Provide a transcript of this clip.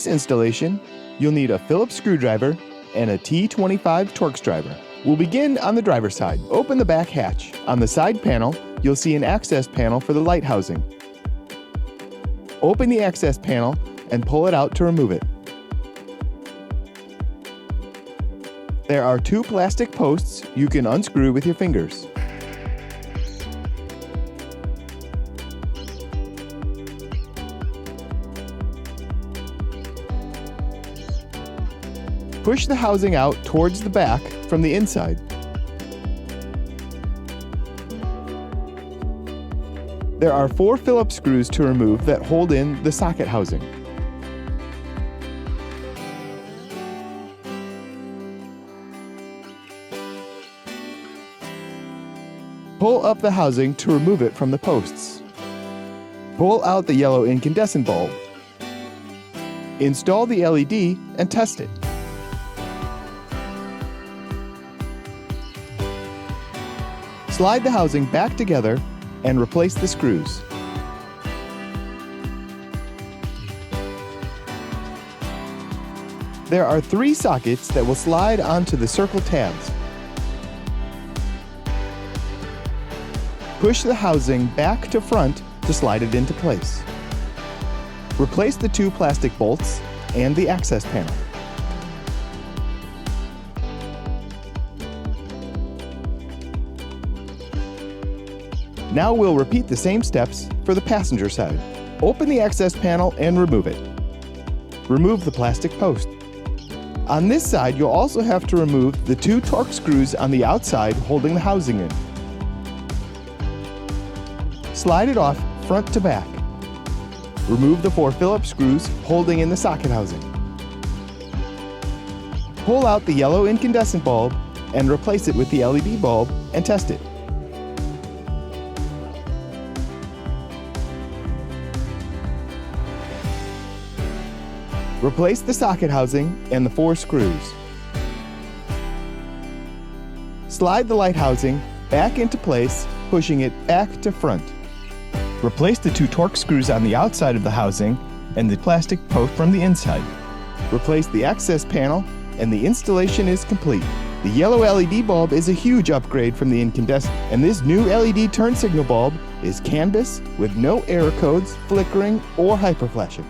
this installation, you'll need a Phillips screwdriver and a T25 Torx driver. We'll begin on the driver's side. Open the back hatch. On the side panel, you'll see an access panel for the light housing. Open the access panel and pull it out to remove it. There are two plastic posts you can unscrew with your fingers. Push the housing out towards the back from the inside. There are 4 Phillips screws to remove that hold in the socket housing. Pull up the housing to remove it from the posts. Pull out the yellow incandescent bulb. Install the LED and test it. Slide the housing back together and replace the screws. There are 3 sockets that will slide onto the circle tabs. Push the housing back to front to slide it into place. Replace the 2 plastic bolts and the access panel. Now we'll repeat the same steps for the passenger side. Open the access panel and remove it. Remove the plastic post. On this side, you'll also have to remove the 2 Torx screws on the outside holding the housing in. Slide it off front to back. Remove the 4 Phillips screws holding in the socket housing. Pull out the yellow incandescent bulb and replace it with the LED bulb and test it. Replace the socket housing and the 4 screws. Slide the light housing back into place, pushing it back to front. Replace the 2 Torx screws on the outside of the housing and the plastic post from the inside. Replace the access panel and the installation is complete. The yellow LED bulb is a huge upgrade from the incandescent, and this new LED turn signal bulb is canvas with no error codes, flickering, or hyperflashing.